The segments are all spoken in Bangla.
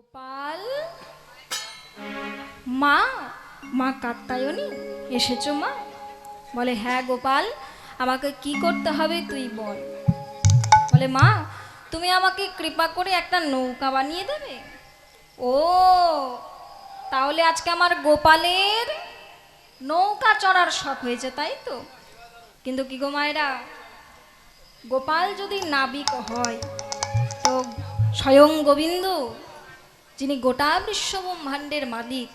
গোপাল মা মা কাত্যায়নী এসেছো মা? বলে হ্যাঁ গোপাল, আমাকে কি করতে হবে তুই বল। বলে মা তুমি আমাকে কৃপা করে একটা নৌকা বানিয়ে দেবে। ও তাহলে আজকে আমার গোপালের নৌকা চড়ার শখ হয়েছে তাই তো? কিন্তু কি গো মায়েরা, গোপাল যদি নাবিক হয় তো স্বয়ং গোবিন্দ যিনি গোটা বিশ্ব ব্রহ্মাণ্ডের মালিক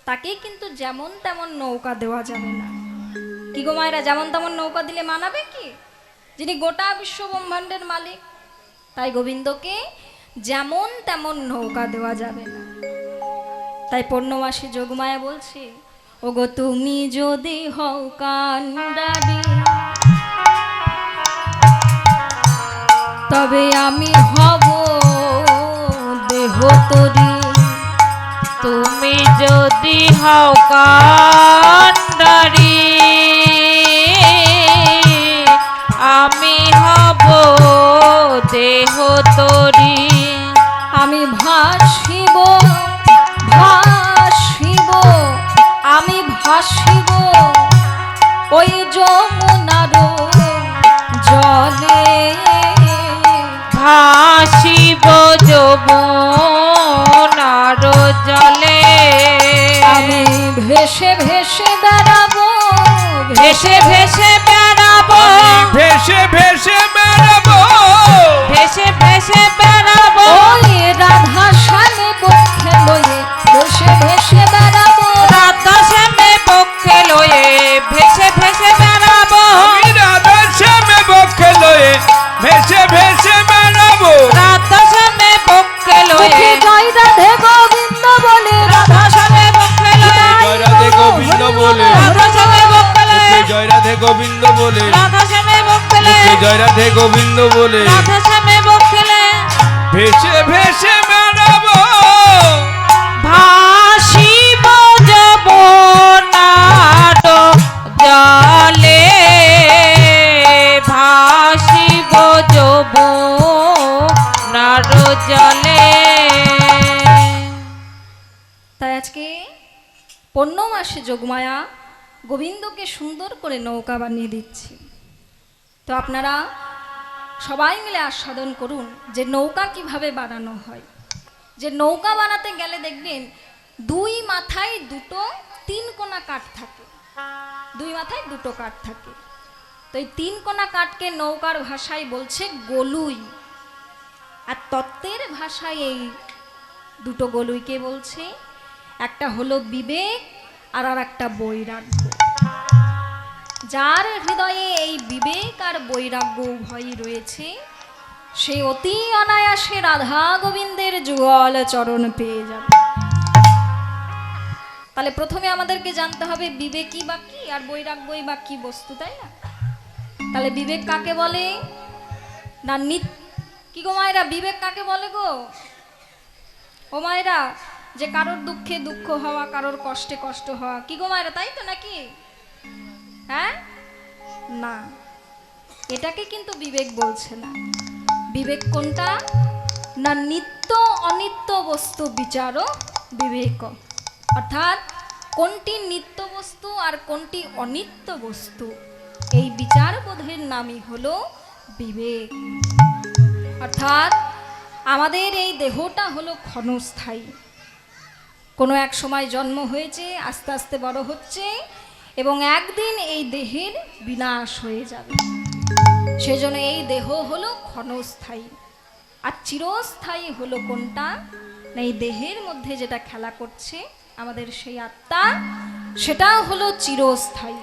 তাকে কিন্তু যেমন তেমন নৌকা দেওয়া যাবে না। কি গো মায়েরা, যেমন তেমন নৌকা দিলে মানাবে কি? যিনি গোটা বিশ্ব ব্রহ্মাণ্ডের মালিক, তাই গোবিন্দকে যেমন তেমন নৌকা দেওয়া যাবে না। তাই পূর্ণমাসী যোগমায়া বলছে, ওগো তুমি যদি হও কান্ডারি তবে আমি হব দেহ তরি। তুমি যদি হও কান্ডারি আমি হব দেহ তরি। আমি ভাসিব ভাসিব আমি ভাসিব ওই যমুনার জলে। ভাসিব যমুনার জলে। আমি ভেসে ভেসে বেড়াবো ভেসে ভেসে বেড়াবো ভেসে ভেসে বেড়াবো ভেসে ভেসে বেড়াবো। ওই রাধা শ্যামে পক্ষে লয়ে ভেসে ভেসে বেড়াবো। রাধা শ্যামে পক্ষে লয়ে ভেসে ভেসে বেড়াবো। আমি রাধা শ্যামে পক্ষে লয়ে ভেসে ভেসে বেড়াবো। রাধা শ্যামে পক্ষে লয়ে মুখে জয় রাধে গোবিন্দ বলে রাধা শ্যামে পক্ষে লয়ে জয় রাধে গোবিন্দ বলে রাধা শ্যামে পক্ষে লয়ে জয় রাধে গোবিন্দ বলে রাধা শ্যামে পক্ষে লয়ে জয় রাধে গোবিন্দ বলে রাধা শ্যামে পক্ষে লয়ে ভেসে ভেসে বেড়াবো। ভাসিব যমুনার জলে। ভাসিব যমুনার জলে। তাই আজকে পূর্ণমাসে যোগমায়া গোবিন্দকে সুন্দর করে নৌকা বানিয়ে দিচ্ছি। তো আপনারা সবাই মিলে আস্বাদন করুন যে নৌকা কিভাবে বানানো হয়। যে নৌকা বানাতে গেলে দেখবেন দুই মাথায় দুটো তিন কোনা কাঠ থাকে, দুই মাথায় দুটো কাঠ থাকে। তো এই তিন কোনা কাঠকে নৌকার ভাষায় বলছে গলুই, আর তত্ত্বের ভাষায় এই দুটো গলুইকে বলছে একটা হলো বিবেক আর একটা বৈরাগ্য। যার হৃদয়ে এই বিবেক আর বৈরাগ্য উভয়ই রয়েছে সে অতি অনায়াসে রাধা গোবিন্দের যুগল চরণ পেয়ে যাবে। তাহলে প্রথমে আমাদেরকে জানতে হবে বিবেকই বা কি আর বৈরাগ্যই বা কি বস্তু, তাই না? তাহলে বিবেক কাকে বলে না? কি গো মায়েরা, বিবেক কাকে বলে গো? ও মায়েরা, যে কারোর দুঃখে দুঃখ হওয়া, কারোর কষ্টে কষ্ট হওয়া, কি গো মায়েরা, তাই তো নাকি? হ্যাঁ না, এটাকে কিন্তু বিবেক বলছে না। বিবেক কোনটা না? নিত্য অনিত্য বস্তু বিচারও বিবেক, অর্থাৎ কোনটি নিত্য বস্তু আর কোনটি অনিত্য বস্তু এই বিচার বোধের নামই হলো বিবেক। অর্থাৎ আমাদের এই দেহটা হলো ক্ষণস্থায়ী। কোনো এক সময় জন্ম হয়েছে, আস্তে আস্তে বড় হচ্ছে এবং একদিন এই দেহের বিনাশ হয়ে যাবে। সেজন্য এই দেহ হলো ক্ষণস্থায়ী। আর চিরস্থায়ী হলো কোনটা না? এই দেহের মধ্যে যেটা খেলা করছে আমাদের সেই আত্মা, সেটা হলো চিরস্থায়ী।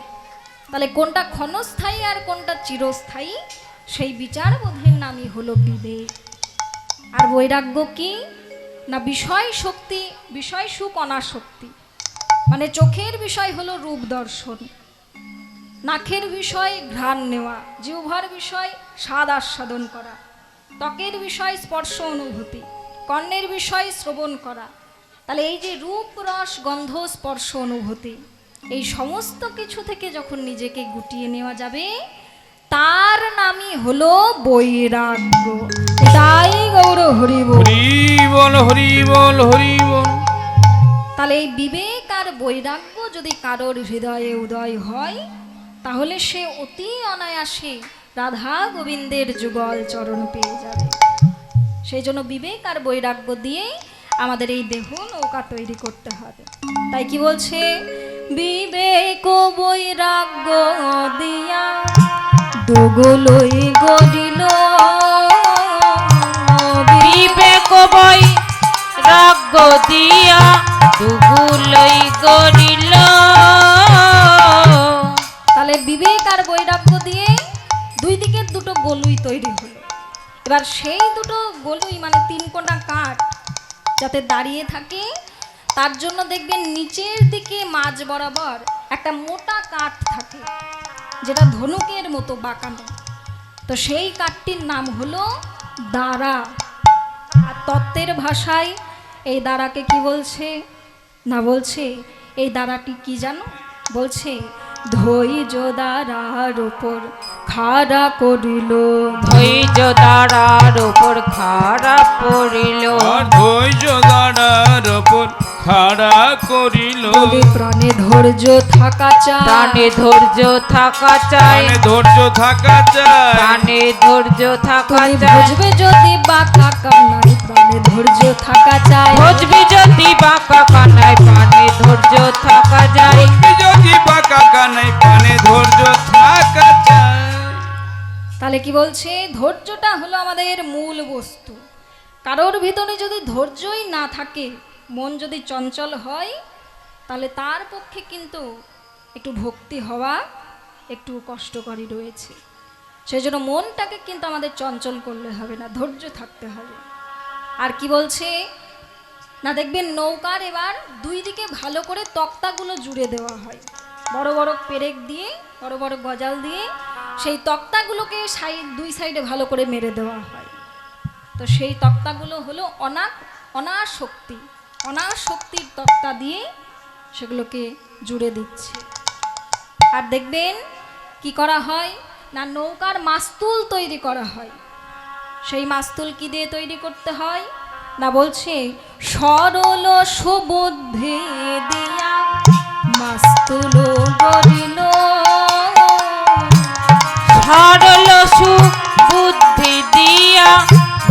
তাহলে কোনটা ক্ষণস্থায়ী আর কোনটা চিরস্থায়ী সেই বিচার বোধের নামই হলো বিবেক। আর বৈরাগ্য কি না? বিষয় শক্তি, বিষয় সুখ অনাসক্তি। মানে চোখের বিষয় হলো রূপ দর্শন, নাকের বিষয় ঘ্রাণ নেওয়া, জিহ্বার বিষয় স্বাদ আস্বাদন করা, ত্বকের বিষয় স্পর্শ অনুভূতি, কর্ণের বিষয় শ্রবণ করা। তাহলে এই যে রূপ রস গন্ধ স্পর্শ অনুভূতি, এই সমস্ত কিছু থেকে যখন নিজেকে গুটিয়ে নেওয়া যাবে তার নামই হলো বৈরাগ্য। নিতাই গৌর হরি বল। হরি বল হরি বল হরি বল। তাহলে এই বিবেক আর বৈরাগ্য যদি কারোর হৃদয়ে উদয় হয়, তাহলে সে অতি অনায়াসে রাধা গোবিন্দের যুগল চরণ পেয়ে যাবে। সেই জন্য বিবেক আর বৈরাগ্য দিয়ে আমাদের এই দেহ নৌকা তৈরি করতে হবে। তাই কি বলছে, বিবেক ও বৈরাগ্য দিয়া দুগুলোই গড়িল, বিবেক বই রাগ দিয়া দুগুলই গড়িল। তাহলে বিবেক আর বৈরাগ্য দিয়ে দুই দিকের দুটো গলুই তৈরি হলো। এবার সেই দুটো গলুই মানে তিন কোনা কাঠ যাতে দাঁড়িয়ে থাকে, তার জন্য দেখবেন নিচের দিকে মাঝ বরাবর একটা মোটা কাঠ থাকে, যেটা ধনুকের মতো বাঁকানো। তো সেই কাঠটির নাম হলো দাঁড়া। আর তত্ত্বের ভাষায় এই দাঁড়াকে কি বলছে না, বলছে এই দাঁড়াটি কি জানো, বলছে ধৈর্য দ্বারার ওপর খাড়া করিল, ধৈর্য দ্বারার উপর খাড়া পড়িল, আর ধৈর্য দাঁড়ার ওপর খাড়া করিল। বলে প্রাণে ধৈর্য থাকা চাই, প্রাণে ধৈর্য থাকা চাই, প্রাণে ধৈর্য থাকা চাই। প্রাণে ধৈর্য থাকা তুমি চাই, বুঝবে যদি বাঁকা কান্নাই, প্রাণে ধৈর্য থাকা চাই, বুঝবি যদি বাঁকা কানায় প্রাণে ধৈর্য থাকা যায়। বুঝবি যদি বাঁকা কানাই প্রাণে ধৈর্য থাকা চাই। তাহলে কি বলছে, ধৈর্যটা হলো আমাদের মূল বস্তু। কারোর ভিতরে যদি ধৈর্যই না থাকে, মন যদি চঞ্চল হয়, তাহলে তার পক্ষে কিন্তু একটু ভক্তি হওয়া একটু কষ্টকরই রয়েছে। সেই জন্য মনটাকে কিন্তু আমাদের চঞ্চল করলে হবে না, ধৈর্য থাকতে হবে। আর কি বলছে না, দেখবেন নৌকার এবার দুই দিকে ভালো করে তক্তাগুলো জুড়ে দেওয়া হয়, বড় বড় পেরেক দিয়ে, বড় বড় গজাল দিয়ে সেই তক্তাগুলোকে দুই সাইডে ভালো করে মেরে দেওয়া হয়। তো সেই তক্তাগুলো হলো অনাশক্তির তক্তা দিয়ে সেগুলোকে জুড়ে দিচ্ছে। আর দেখবেন কি করা হয় না, নৌকার মাস্তুল তৈরি করা হয়। সেই মাস্তুল কি দিয়ে তৈরি করতে হয় না, বলছে সরল সুবুদ্ধি দিয়া মাস্তুল গড়িল, সরল সুবুদ্ধি দিয়া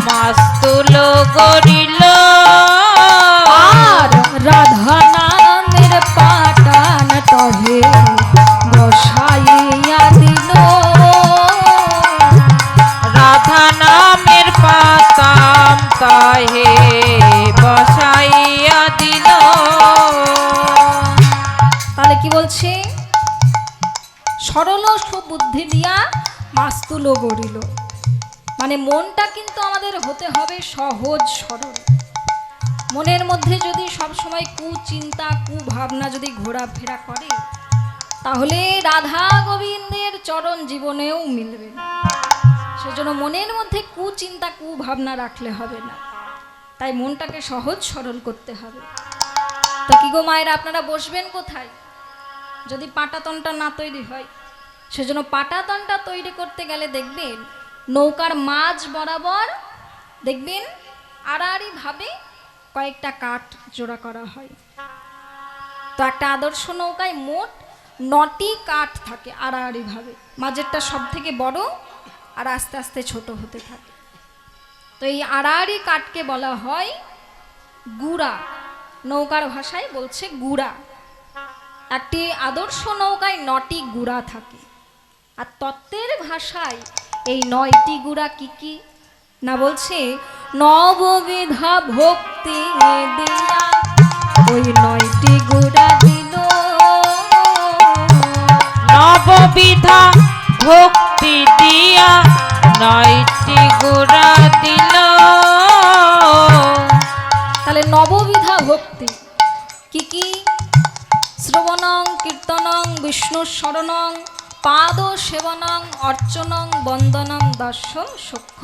মাস্তুল গড়িল, আর রাধা নামের পাটান তহে বসাইয়া দিল, রাধা নামের পাতাম তাহে বসাইয়া দিল। তাহলে কি বলছে, সরল সুবুদ্ধি দিয়া মাস্তুল গড়িল, মানে মনটা কিন্তু আমাদের হতে হবে সহজ সরল। মনের মধ্যে যদি সবসময় কুচিন্তা কুভাবনা যদি ঘোরাফেরা করে, তাহলে রাধা গোবিন্দের চরণ জীবনেও মিলবে না। সেজন্য মনের মধ্যে কুচিন্তা কুভাবনা রাখলে হবে না, তাই মনটাকে সহজ সরল করতে হবে। তো কি গো মায়েরা, আপনারা বসবেন কোথায় যদি পাটাতনটা না তৈরি হয়? সেজন্য পাটাতনটা তৈরি করতে গেলে দেখবেন নৌকার মাঝ বরাবর দেখবেন আড়াআড়ি ভাবে কয়েকটা কাঠ জোড়া করা হয়। তো একটা আদর্শ নৌকায় মোট 9টি কাঠ থাকে আড়াআড়ি ভাবে, মাঝেরটা সব থেকে বড় আর আস্তে আস্তে ছোট হতে থাকে। তো এই আড়াআড়ি কাঠকে বলা হয় গুড়া, নৌকার ভাষায় বলছে গুড়া। একটি আদর্শ নৌকায় 9টি গুড়া থাকে। আর তত্ত্বের ভাষায় এই 9টি গুড়া কি কি না, বলছে নববিধা ভক্তি দিয়া ওই 9টি গুড়া দিল, নববিধা ভক্তি দিয়া 9টি গুড়া দিল। তাহলে নববিধা ভক্তি কি কি, শ্রবণং কীর্তনং বিষ্ণু শরণং পাদ সেবনং অর্চনং বন্দনং দর্শন সূক্ষ্ম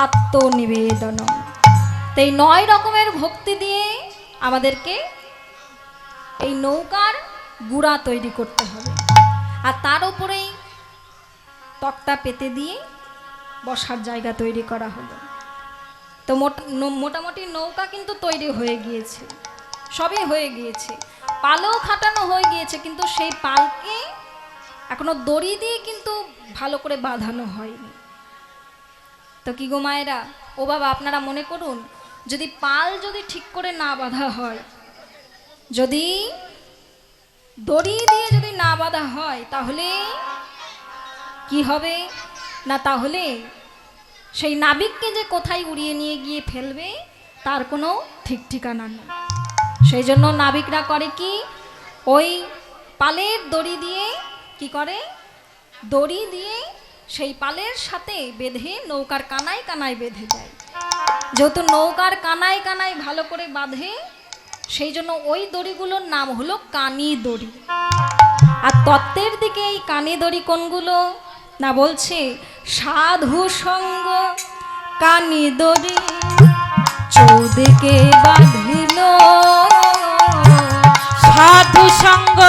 আত্মনিবেদনম। তো এই 9 রকমের ভক্তি দিয়ে আমাদেরকে এই নৌকার গুড়া তৈরি করতে হবে। আর তার উপরেই তক্তা পেতে দিয়ে বসার জায়গা তৈরি করা হলো। তো মোটামুটি নৌকা কিন্তু তৈরি হয়ে গিয়েছে, সবই হয়ে গিয়েছে, পালও খাটানো হয়ে গিয়েছে, কিন্তু সেই পালকে এখনো দড়ি দিয়ে কিন্তু ভালো করে বাঁধানো হয়নি। তো কি গো মায়েরা, ও বাবা, আপনারা মনে করুন, যদি পাল যদি ঠিক করে না বাঁধা হয়, যদি দড়ি দিয়ে যদি না বাঁধা হয়, তাহলে কি হবে না, তাহলে সেই নাবিককে যে কোথায় উড়িয়ে নিয়ে গিয়ে ফেলবে তার কোনো ঠিক ঠিকানা নেই। সেই জন্য নাবিকরা করে কি, ওই পালের দড়ি দিয়ে কি করে, দড়ি দিয়ে সেই পালের সাথে বেঁধে নৌকার কানায় কানায় বেঁধে দেয়। যেহেতু নৌকার কানায় কানায় ভালো করে বাঁধে, সেই জন্য ওই দড়িগুলোর নাম হলো কানি দড়ি। আর তত্ত্বের দিকে এই কানি দড়ি কোনগুলো না, বলছে সাধু সঙ্গ কানি দড়ি চৌদিকে বাঁধিল, সাধু সঙ্গ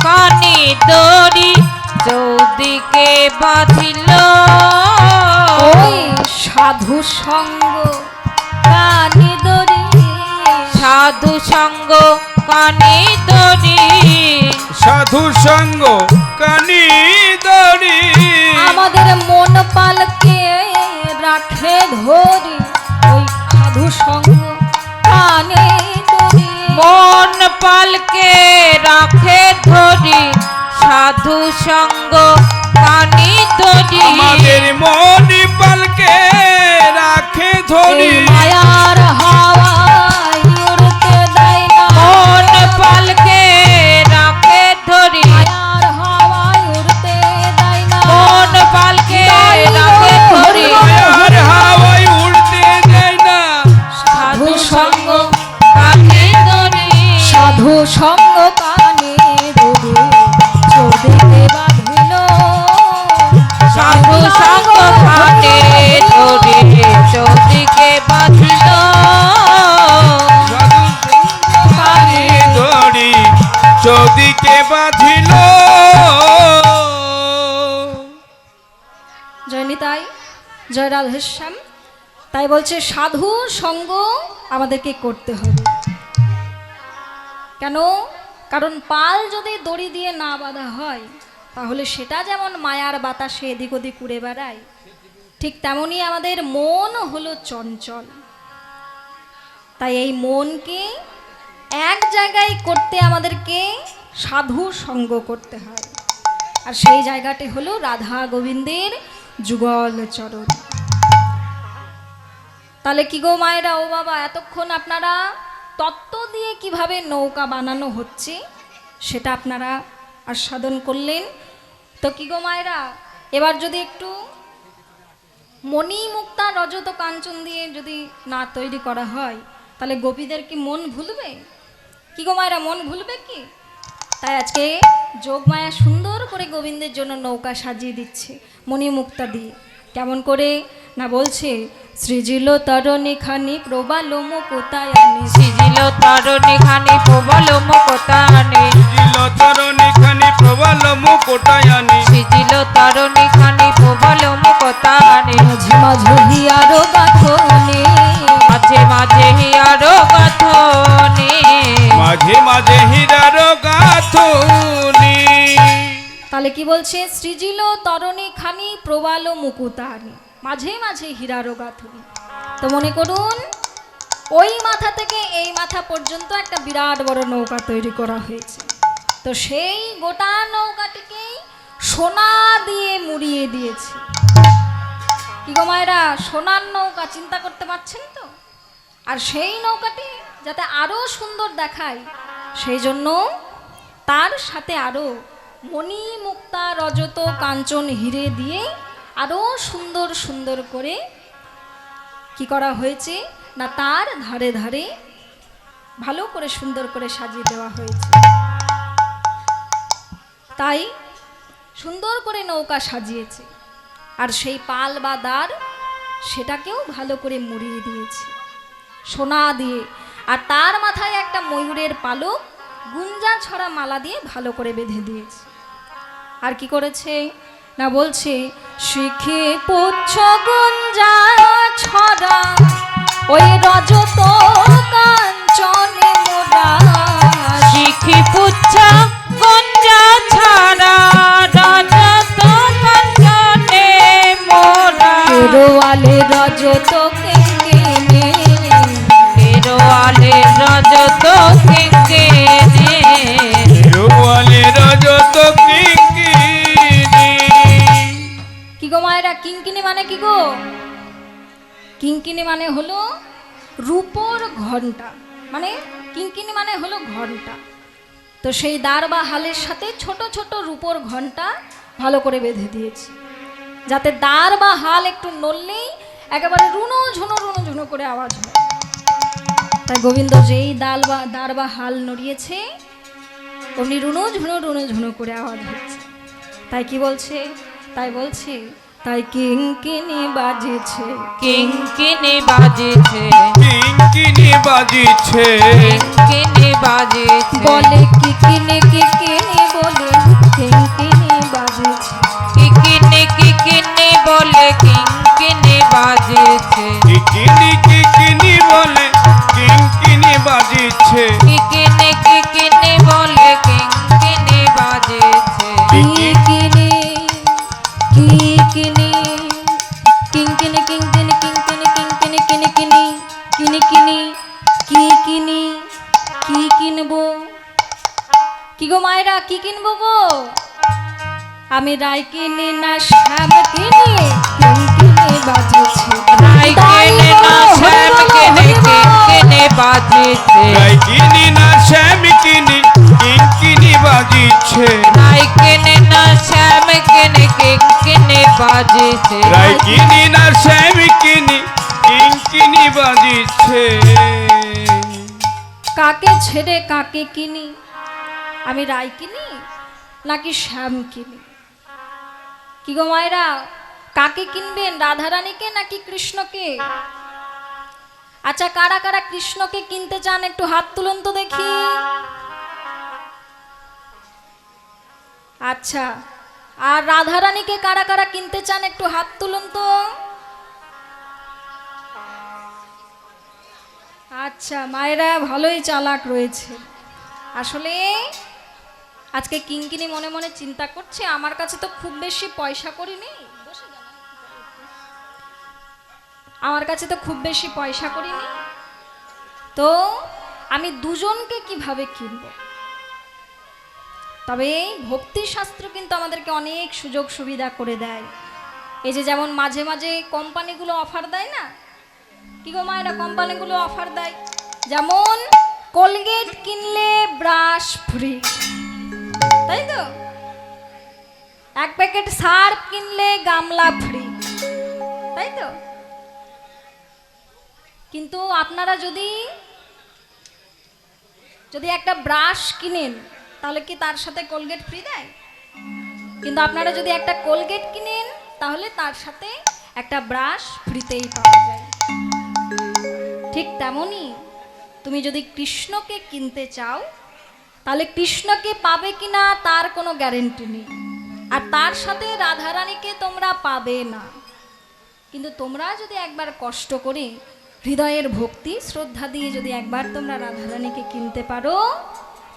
কানে দড়ি চৌদিকে বাঁধিল, ওই সাধু সঙ্গ কানি দড়ি, সাধু সঙ্গ কানে দড়ি, সাধু সঙ্গ কানি দড়ি, আমাদের মন পালকে রাখে ধরি, ওই সাধু সঙ্গ কানে দড়ি, মন পালকে রাখে ধরি, সাধু সঙ্গ কানে দড়ি, আমাদের মনি পালকে রাখে ধরি, এই মায়ার হাওয়ায় উড়তে দেয় না, মন পালকে রাখে ধরি, মায়ার হাওয়ায় উড়তে দেয় না, মন পালকে রাখে ধরি, মায়ার হাওয়ায় উড়তে দেয় না, সাধু সঙ্গ কানে দড়ি, সাধু সঙ্গ কানে ধরে চৌদিকে বাঁধিল, সাধু সঙ্গ কানে ধরি চৌদিকে বাঁধিল, সাধু কানি দড়ি চৌদিকে বাঁধিল। জয় নিতাই, জয় রাধেশ্যাম। তাই বলছে সাধু সঙ্গ আমাদেরকে করতে হবে। কেন? কারণ পাল যদি দড়ি দিয়ে না বাঁধা হয়, তাহলে সেটা যেমন মায়ার বাতাসে এদিক ওদিক উড়ে বেড়ায়, ঠিক তেমনি আমাদের মন হলো চঞ্চল। তাই এই মনকে এক জায়গায় করতে আমাদেরকে সাধু সঙ্গ করতে হয়, আর সেই জায়গাটি হলো রাধা গোবিন্দের যুগল চরণ। তাহলে কি গো মায়েরা, ও বাবা, এতক্ষণ আপনারা তত্ত্ব দিয়ে কিভাবে নৌকা বানানো হচ্ছে সেটা আপনারা আস্বাদন করলেন। তো কি গো মায়েরা, এবার যদি একটু মণি মুক্তা রজত কাঞ্চন দিয়ে যদি না তৈরি করা হয়, তাহলে গোপীদের কি মন ভুলবে? কি গো মায়েরা, মন ভুলবে কি? তাই আজকে যোগমায়া সুন্দর করে গোবিন্দের জন্য নৌকা সাজিয়ে দিচ্ছে মণি মুক্তা দিয়ে। কেমন করে না, বলছে সৃজিল তরণী খানি প্রবাল মুকুতায়নে, সিজিল তরণী খানি প্রবল মুকুতায়নে, সিজিল তরণী খানি প্রবল মুকুটায়নি, সিজিল তরণী খানি প্রবল মুকুতায়নে, মাঝে মাঝে হিয়ারো গাথনে, মাঝে মাঝে হিয়ারো গাথনে, মাঝে মাঝে হীরার গাথুনি। তাহলে কি বলছে, সৃজিল তরণী খানি প্রবাল মুকুতায়নে, মাঝে মাঝে হীরারো গাথনি। তো মনে করুন, ওই মাথা থেকে এই মাথা পর্যন্ত একটা বিরাট বড় নৌকা তৈরি করা হয়েছে। তো সেই গোটা নৌকাটিকেই সোনা দিয়ে মুড়িয়ে দিয়েছে। কি গো মায়েরা, সোনার নৌকা চিন্তা করতে পারছেন তো? আর সেই নৌকাটি যাতে আরো সুন্দর দেখায়, সেই জন্য তার সাথে আরো মণি মুক্তা রজত কাঞ্চন হিরে দিয়ে আরো সুন্দর সুন্দর করে কি করা হয়েছে না, তার ধারে ধারে ভালো করে সুন্দর করে সাজিয়ে দেওয়া হয়েছে। তাই সুন্দর করে নৌকা সাজিয়েছে, আর সেই পাল বা দাঁড় সেটাকেও ভালো করে মুড়িয়ে দিয়েছে সোনা দিয়ে, আর তার মাথায় একটা ময়ূরের পালক গুঞ্জা ছড়া মালা দিয়ে ভালো করে বেঁধে দিয়েছে। আর কি করেছে না, বলছে শিখে পুচ্ছ গুঞ্জা ছড়া ওই রজত কাঞ্চনে মোরা শিখি পুচ্ছা গঞ্জা ছাড়া রজত কাঞ্চনে মোরা কেরোয়ালে রজত কিঙ্কিনি কেরোয়ালে রজত কিঙ্কিনি রোয়ালে রজত কিঙ্কিনি। কি গো মায়েরা, কিঙ্কিনি মানে কি গো? কিঙ্কিনি মানে হলো রূপোর ঘন্টা, মানে কিঙ্কিনি মানে হলো ঘন্টা। তো সেই দাঁড় বা হালের সাথে ছোট ছোট রূপোর ঘন্টা ভালো করে বেঁধে দিয়েছি, যাতে দাঁড় বা হাল একটু নড়লেই একেবারে রুনো ঝুনো করে আওয়াজ হয়। তাই গোবিন্দ যেই দাঁড় বা হাল নড়িয়েছে অমনি রুনো ঝুনো করে আওয়াজ হচ্ছে। তাই কি বলছে? তাই বলছে, তাই কিঙ্কিনি বাজেছে, কিঙ্কিনি বাজেছে কিঙ্কিনি বাজিছে কিঙ্কিনি বাজেছে বলে কিকিনি বলে কিঙ্কিনি বাজেছে। কিকিনি বলে কিঙ্কিনি বাজেছে কিকিনি বলে কিঙ্কিনি বাজিছে কিকিনি বলে কিঙ্কিনি বাজেছে কিকিনি কিকিনি কিঙ্কিনি কিঙ্কিনি কিঙ্কিনি কিঙ্কিনি কিনি কিনি কিনি কিনি কি কিনি কি কিনবো? কি গো মায়েরা, কি কিনবো গো? আমি রাই কিনি না শ্যাম কিনি, কিঙ্কিনি বাজেছে। রাই কেনে না শ্যাম কেনে কিঙ্কিনি বাজেছে কিনি না শ্যাম কিনি কিঙ্কিনি বাজিছে রাই কেনে না শ্যাম কেনে কিঙ্কিনি বাজেছে কিনি না শ্যাম কিনি কিঙ্কিনি বাজিছে। কাকে ছেড়ে কাকে কিনি? আমি রাই কিনি নাকি শ্যাম কিনি? কি গো মায়েরা, কাকে কিনবেন, রাধারানীকে নাকি কৃষ্ণকে? আচ্ছা, কারা কারা কৃষ্ণকে কিনতে চান একটু হাত তুলুন তো দেখি। আচ্ছা, আর রাধারানীকে কারা কারা কিনতে চান একটু হাত তুলুন তো। আচ্ছা, মায়েরা ভালোই চালাক রয়েছে। আসলে আজকে কিঙ্কিনি মনে মনে চিন্তা করছে, আমার কাছে তো খুব বেশি পয়সা করি নেই, আমার কাছে তো খুব বেশি পয়সা করি নেই, তো আমি দুজনকে কিভাবে কিনব? তবে ভক্তি শাস্ত্র কিন্তু আমাদেরকে অনেক সুযোগ সুবিধা করে দেয়। এই যে যেমন মাঝে মাঝে কোম্পানিগুলো অফার দেয় না, কি গো মায়েরা, কোম্পানিগুলো অফার দেয়, যেমন কোলগেট কিনলে ব্রাশ ফ্রি, তাই তো? এক প্যাকেট সার্ফ কিনলে গামলা ফ্রি, তাই তো? কিন্তু আপনারা যদি একটা ব্রাশ কিনেন তাহলে কি তার সাথে কোলগেট ফ্রি দেয়? কিন্তু আপনারা যদি একটা কোলগেট কিনেন তাহলে তার সাথে একটা ব্রাশ ফ্রিতেই পাওয়া যায়। ঠিক তেমনই তুমি যদি কৃষ্ণকে কিনতে চাও তাহলে কৃষ্ণকে পাবে কিনা তার কোনো গ্যারেন্টি নেই, আর তার সাথে রাধারানীকে তোমরা পাবে না। কিন্তু তোমরা যদি একবার কষ্ট করে হৃদয়ের ভক্তি শ্রদ্ধা দিয়ে যদি একবার তোমরা রাধারানীকে কিনতে পারো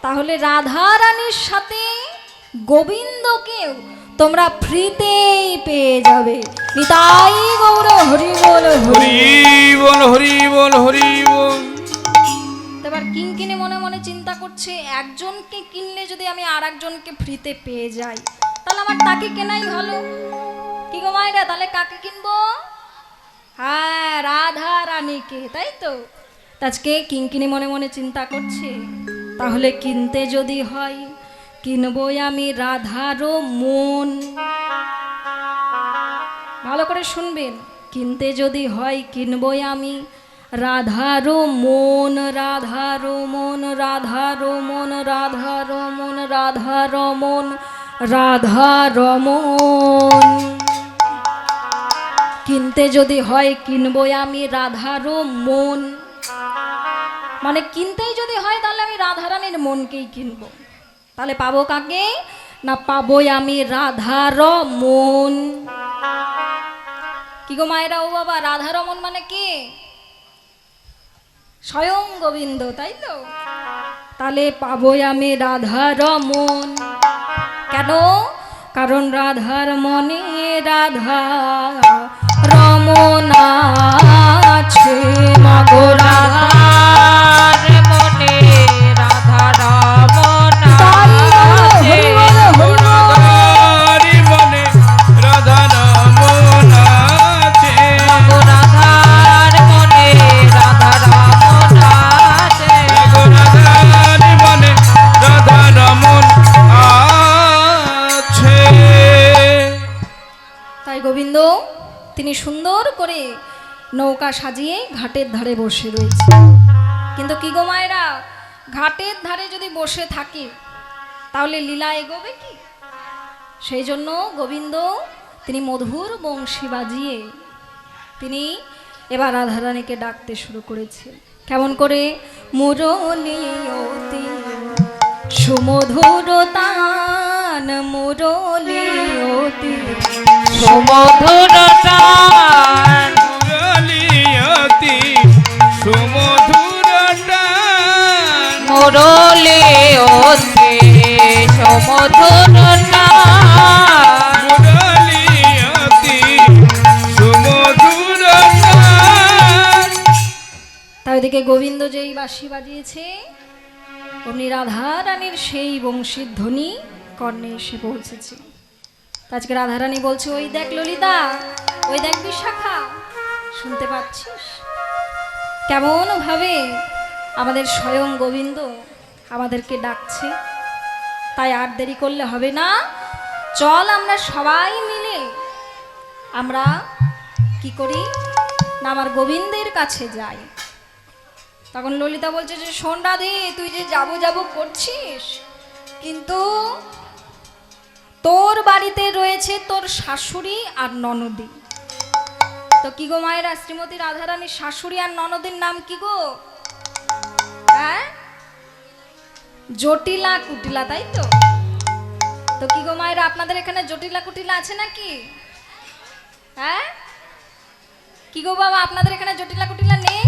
তাহলে রাধারানীর সাথে গোবিন্দকেও তোমরা ফ্রিতেই পেয়ে যাবে। নিতাই গৌর হরি বল হরি বল হরি বল হরি বল। এবার কিঙ্কিনি মনে মনে চিন্তা করছে, একজনকে কিনলে যদি আমি আর একজনকে ফ্রিতে পেয়ে যাই তাহলে আমার তাকে কেনাই ভালো। কি গো মায়েরা, তাহলে কাকে কিনবো? হ্যাঁ, রাধা রানীকে, তাই তো? আজকে কিঙ্কিনি মনে মনে চিন্তা করছে, তাহলে কিনতে যদি হয় কিনবো আমি রাধারও মন। ভালো করে শুনবেন, কিনতে যদি হয় কিনবো আমি রাধারও মন, রাধারও মন, রাধারও মন, রাধারও মন, রাধারও মন, রাধারও মন। কিনতে যদি হয় কিনবো আমি রাধারও মন, মানে কিনতেই যদি হয় তাহলে আমি রাধারানীর মনকেই কিনবো। তাহলে পাবো কাকে না? পাবো আমি রাধারও মন। কি গো মায়েরা, ও বাবা, রাধারমন মানে কি? স্বয়ং গোবিন্দ, তাই তো? তাহলে পাবো আমি রাধা রমন। কেন? কারণ রাধার মনে রাধা রমন আছে, মাগো রাধা রাধার মনে রাধা রমন তাই আছে। হরি বল, হরি বল। রাধারি মনে রাধা রমন আছে। মাগো রাধার মনে রাধা রমন আছে। মাগো রাধারি মনে রাধা রমন আছে। তাই গোবিন্দ তিনি সুন্দর করে নৌকা সাজিয়ে ঘাটের ধারে বসে রয়েছে। কিন্তু কি গো মায়েরা, ঘাটের ধারে যদি বসে থাকে তাহলে লীলা এগোবে কি? সেই জন্য গোবিন্দ তিনি মধুর বংশী বাজিয়ে তিনি এবার রাধারানীকে ডাকতে শুরু করেছে। কেমন করে? মুরলী অতি সুমধুর তান, মুরলী অতি সুমধুর টান মুরলিয়তি সুমধুর টান। মুরলি অতি সুমধুর টান। মুরলিয়তি সুমধুর টান। তাই ওদিকে গোবিন্দ যেই বাঁশি বাজিয়েছে অমনি রাধা রানীর সেই বংশীর ধ্বনি কর্ণে এসে পৌঁছেছে। তা আজকে রাধারানী বলছে, ওই দেখ ললিতা, ওই দেখ বিশাখা, শুনতে পাচ্ছিস কেমন ভাবে আমাদের স্বয়ং গোবিন্দ আমাদেরকে ডাকছে? তাই আর দেরি করলে হবে না, চল আমরা সবাই মিলে আমরা কি করি না আমার গোবিন্দের কাছে যাই। তখন ললিতা বলছে যে, শোন রাধে, তুই যে যাবো যাবো করছিস, কিন্তু তোর বাড়িতে রয়েছে তোর শাশুড়ি আর ননদি। তো কি গো মায়েরা, শ্রীমতী রাধারানীর শাশুড়ি আর ননদির নাম কি গো? হ্যাঁ, জটিলা কুটিলা, তাই তো? তো কি গো মায়েরা, আপনাদের এখানে জটিলা কুটিলা আছে নাকি? হ্যাঁ, কি গো বাবা, আপনাদের এখানে জটিলা কুটিলা নেই?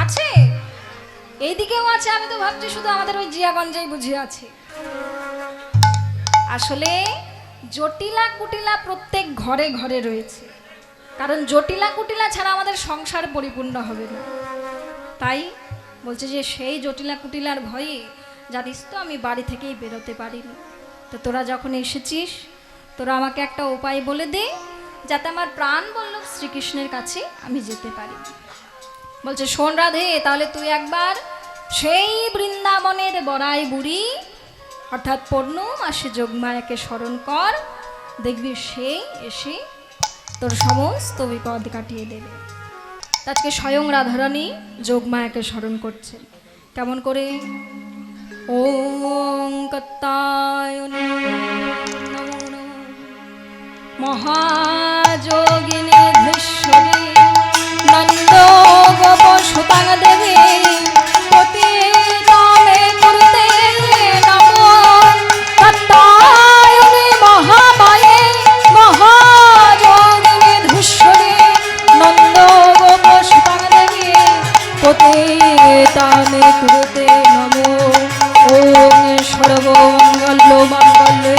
আছে, এইদিকেও আছে। আমি তো ভাবছি শুধু আমাদের ওই জিয়াগঞ্জেই বুঝি আছে। আসলে জটিলা কুটিলা প্রত্যেক ঘরে ঘরে রয়েছে, কারণ জটিলা কুটিলা ছাড়া আমাদের সংসার পরিপূর্ণ হবে না। তাই বলছে যে সেই জটিলা কুটিলার ভয়ে জানিস তো আমি বাড়ি থেকেই বেরোতে পারিনি। তো তোরা যখন এসেছিস, তোরা আমাকে একটা উপায় বলে দে যাতে আমার প্রাণ বল্লভ শ্রীকৃষ্ণের কাছে আমি যেতে পারি। বলছে, শোন রাধে, তাহলে তুই একবার সেই বৃন্দাবনের বড়াই বুড়ি অর্থাৎ পূর্ণ মাসে যোগমায়াকে স্মরণ কর, দেখবি সে এসে তোর সমস্ত বিপদ কাটিয়ে দেবে। আজকে স্বয়ং রাধারানী যোগমায়াকে স্মরণ করছেন। কেমন করে? ওং কাত্যায়নে নমো নমঃ মহাযোগিনী ধীশ্বরী নন্দ গোপ সুতাং দেবী পতিতামে কুরুতে নমো কাত্যায়নে মহামায়ে মহাযোগিনী ধীশ্বরী নন্দ গোপ সুতাং দেবী পতিতামে কুরুতে নমো। ওং সর্বমঙ্গল মঙ্গলে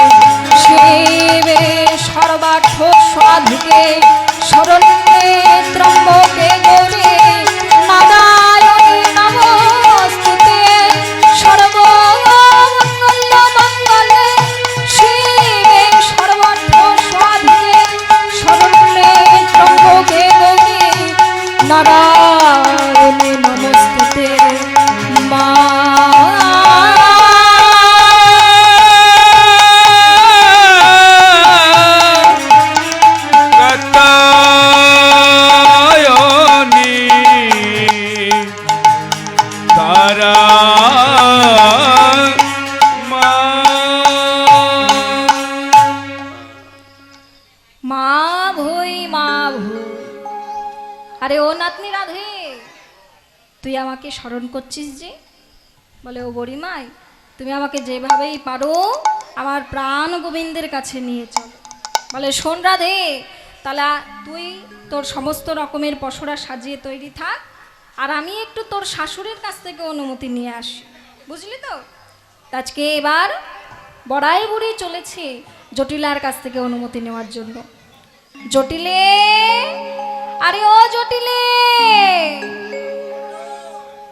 শিবে সর্বার্থ সাধিকে শরণ্যে ত্রম্বকে গৌরী নারায়ণী নমস্তুতে। সর্বমঙ্গল মঙ্গলে শিবে সর্বার্থ সাধিকে শরণ্যে ত্রম্বকে গৌরী নারায়ণী নমস্তুতে। মা কাত্যায়নী তারা মা। মা ভই মা ভই। আরে ও নাতনি রাধে, তুই আমাকে স্মরণ করছিস যে? বলে, ও বড়িমাই, তুমি আমাকে যেভাবেই পারো আমার প্রাণ গোবিন্দের কাছে নিয়ে চলো। বলে, শোন রাধে, তাহলে তুই তোর সমস্ত রকমের পসরা সাজিয়ে তৈরি থাক, আর আমি একটু তোর শাশুড়ির কাছ থেকে অনুমতি নিয়ে আসি, বুঝলি তো? তা আজকে এবার বড়াই বুড়ি চলেছে জটিলার কাছ থেকে অনুমতি নেওয়ার জন্য। জটিলে, আরে ও জটিলে,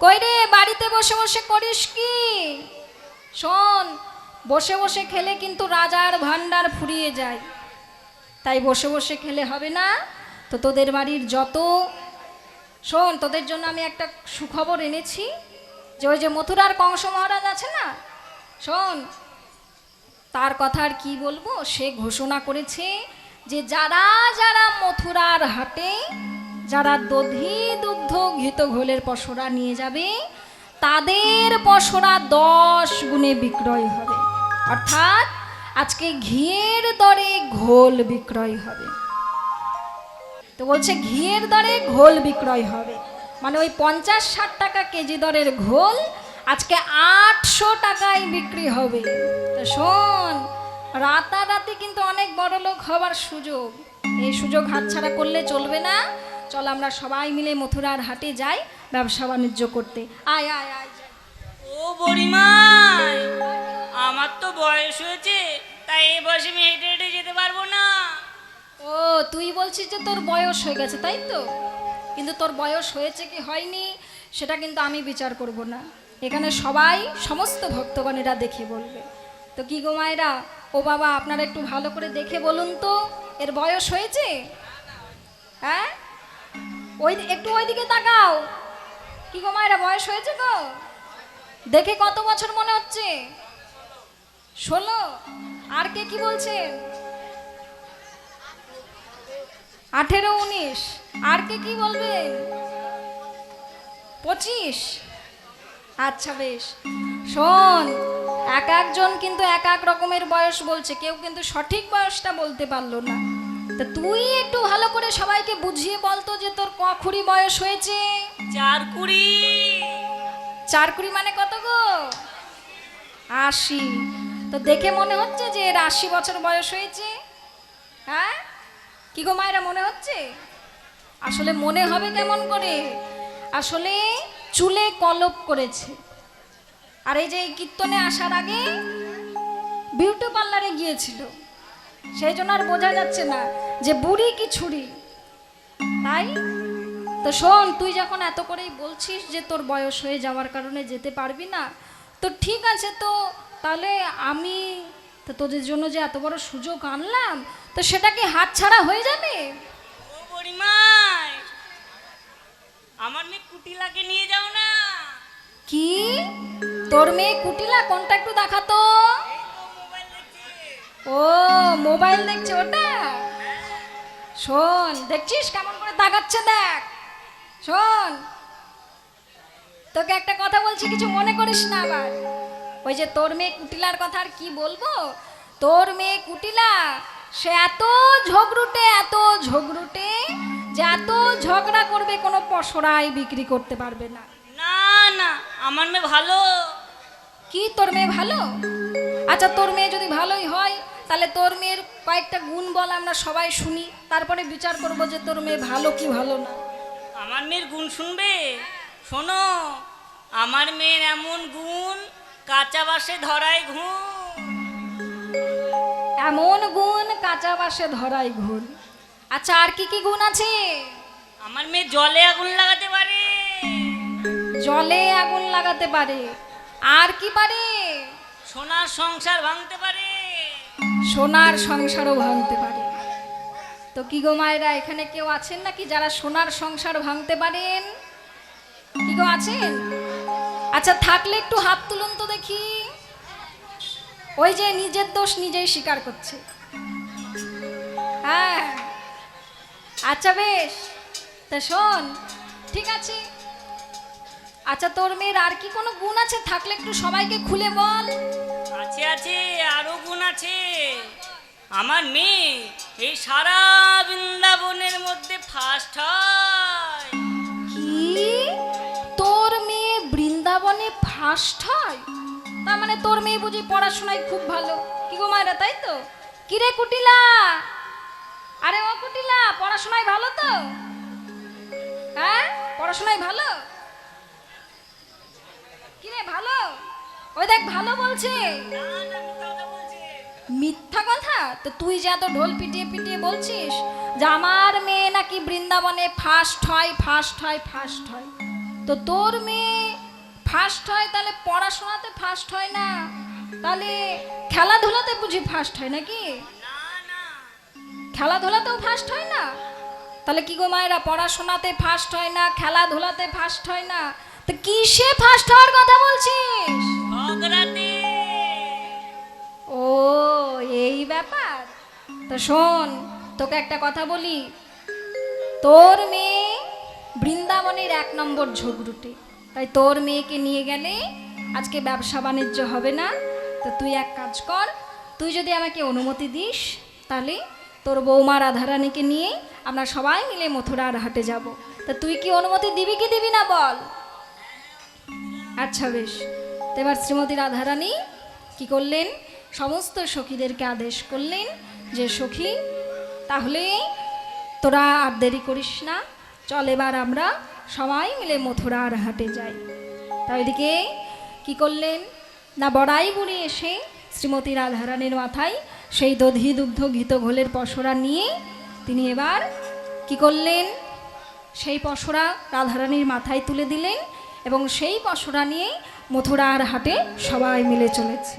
কই রে? বাড়িতে বসে বসে করিস কি? শোন, বসে বসে খেলে কিন্তু রাজার ভান্ডার ফুরিয়ে যায়, তাই বসে বসে খেলে হবে না। তো তোদের বাড়ির যত, শোন, তোদের জন্য আমি একটা সুখবর এনেছি, যে ওই যে মথুরার কংস মহারাজ আছে না, শোন, তার কথা আর কি বলবো, সে ঘোষণা করেছে যে যারা যারা মথুরার হাটে যারা দধি দুগ্ধ ঘিত ঘোলের পসরা নিয়ে যাবে, তাদের পসরা 10 গুণে বিক্রয় হবে। অর্থাৎ আজকে ঘিয়ের দরে ঘোল বিক্রয় হবে। তো বলছে ঘিয়ের দরে ঘোল বিক্রয় হবে, মানে ওই 50-60 টাকা কেজি দরের ঘোল আজকে 800 টাকায় বিক্রি হবে। তো শোন, রাতারাতি কিন্তু অনেক বড় লোক হবার সুযোগ, এই সুযোগ হাতছাড়া করলে চলবে না। চল আমরা সবাই মিলে মথুরার হাটে যাই ব্যবসা বাণিজ্য করতে। আয় আয় আয়। ও বুড়িমাই, আমার তো বয়স হয়েছে, তাই এই বয়সে আমি হেঁটে হেঁটে যেতে পারবো না। ও, তুই বলছিস যে তোর বয়স হয়ে গেছে, তাই তো? কিন্তু তোর বয়স হয়েছে কি হয়নি সেটা কিন্তু আমি বিচার করব না, এখানে সবাই সমস্ত ভক্তগণেরা দেখে বলবে। তো কি গো মায়েরা, ও বাবা, আপনারা একটু ভালো করে দেখে বলুন তো, এর বয়স হয়েছে? হ্যাঁ, ওই একটু ওইদিকে তাকাও। কি গো মায়েরা, বয়স হয়েছে গো? দেখে কত বছর মনে হচ্ছে? 16? আর কে কি বলছে? 18, 19? আর কে কি বলবে? 25? আচ্ছা বেশ। শোন, এক একজন কিন্তু এক এক রকমের বয়স বলছে, কেউ কিন্তু সঠিক বয়সটা বলতে পারলো না। তা তুই একটু ভালো করে সবাইকে বুঝিয়ে বলতো যে তোর কখুরি বয়স হয়েছে? 4 কুড়ি। 4 কুড়ি মানে কত গো? 80। তো দেখে মনে হচ্ছে যে এর 80 বছর বয়স হয়েছে? হ্যাঁ, কি গো মায়েরা, মনে হচ্ছে? আসলে মনে হবে কেমন করে? আসলে চুলে কলপ করেছে। আর এই যে এই কীর্তনে আসার আগে বিউটি পার্লারে গিয়েছিল, সেই জন্য আর বোঝা যাচ্ছে না যে বুড়ি কি ছুরি, তাই তো। শোন, তুই যখন এত করেই বলছিস যে তোর বয়স হয়ে যাওয়ার কারণে যেতে পারবি না, তো ঠিক আছে, তো তাহলে আমি তো তোদের জন্য যে এত বড় সুযোগ আনলাম, তো সেটা কি হাতছাড়া হয়ে যাবে? ও বুড়িমাই, আমার মেয়ে কুটিলাকে নিয়ে যাও না। কি? তোর মেয়ে কুটিলা? কোনটা একটু দেখাতো। মোবাইল দেখছে। ও, মোবাইল দেখছে ওটা? শোন, দেখছিস কেমন করে তাকাচ্ছে, দেখ। শোন, তোকে একটা কথা বলছি, কিছু মনে করিস না আবার। ওই যে তোর মেয়ে কুটিলার কথা আর কি বলবো, তোর মেয়ে কুটিলা সে এত ঝগড়ুটে যে এত ঝগড়া করবে, কোনো পসরাই বিক্রি করতে পারবে না। না না, আমার মেয়ে ভালো। কি, তোর মেয়ে ভালো? আচ্ছা, তোর মেয়ে যদি ভালোই হয়, তাহলে তোর মেয়ের কয়েকটা গুণ বল, আমরা সবাই শুনি, তারপরে বিচার করব যে তোর মেয়ে ভালো কি ভালো না। আমার মেয়ের গুণ শুনবে? শোনো, আমার মেয়ের এমন গুণ, কাঁচা বাসে ধরায় ঘুম। এমন গুণ, কাঁচা বাসে ধরাই ঘুণ। আচ্ছা, আর কি কি গুণ আছে? আমার মেয়ে জলে আগুন লাগাতে পারে। জলে আগুন লাগাতে পারে। আর কি পারে? সোনার সংসার ভাঙতে পারে। সোনার সংসারও ভাঙতে পারে। তো কি গো মায়েরা, এখানে কেউ আছেন নাকি যারা সোনার সংসার ভাঙতে পারেন? কি গো, আছেন? আচ্ছা, থাকলে একটু হাত তুলুন তো দেখি। ওই যে নিজের দোষ নিজেই স্বীকার করছে। হ্যাঁ, আচ্ছা বেশ। তা শোন, ঠিক আছে, আচ্ছা তোর মেয়ের আর কি কোনো গুণ আছে? থাকলে একটু সবাইকে খুলে বল। আছে আছে, আরো গুণ আছে। আমার মেয়ে এই সারা বৃন্দাবনের মধ্যে ফার্স্ট হয়। কি, তোর মেয়ে বৃন্দাবনে ফার্স্ট হয়? তার মানে তোর মেয়ে বুঝি পড়াশোনায় খুব ভালো? কি গো মায়েরা, তাই তো? কিরে কুটিলা, আরে ও কুটিলা, পড়াশোনায় ভালো তো? হ্যাঁ, পড়াশোনায় ভালো? ওই দেখ ভালো বলছে। মিথ্যা কথা? তো তুই যে এত ঢোল পিটিয়ে পিটিয়ে বলছিস যে আমার মেয়ে নাকি বৃন্দাবনে ফার্স্ট হয় ফার্স্ট হয় ফার্স্ট হয়, তো তোর মেয়ে ফার্স্ট হয় তাহলে পড়াশোনাতে ফার্স্ট হয় না, তাহলে খেলাধুলাতে বুঝি ফার্স্ট হয় নাকি? খেলাধুলাতেও ফার্স্ট হয় না? তাহলে কি গো মায়েরা, পড়াশোনাতে ফার্স্ট হয় না, খেলাধুলাতে ফার্স্ট হয় না, তো কিসে ফার্স্ট হওয়ার কথা বলছিস? ঝগড়াতে। ও এই ব্যাপার। তো শোন, তোকে একটা কথা বলি, তোর মেয়ে বৃন্দাবনের 1 নম্বর ঝগড়ুটে, তাই তোর মেয়েকে নিয়ে গেলে আজকে ব্যবসা বাণিজ্য হবে না। তো তুই এক কাজ কর, তুই যদি আমাকে অনুমতি দিস তাহলে তোর বৌমা রাধারানীকে নিয়ে আমরা সবাই মিলে মথুরার হাটে যাব। তা তুই কি অনুমতি দিবি কি দিবি না বল? আচ্ছা বেশ। তো এবার শ্রীমতী রাধারানী কি করলেন, সমস্ত সখীদেরকে আদেশ করলেন যে সখী তাহলে তোরা আর দেরি করিস না, চল এবার আমরা সবাই মিলে মথুরার হাটে যাই। তাই ওইদিকে কি করলেন না, বড়াই বুড়ি এসে শ্রীমতী রাধারানীর মাথায় সেই দধি দুগ্ধ ঘিত ঘোলের পসরা নিয়ে তিনি এবার কি করলেন, সেই পসরা রাধারানীর মাথায় তুলে দিলেন এবং সেই পসরা নিয়ে মথুরার হাটে সবাই মিলে চলেছে।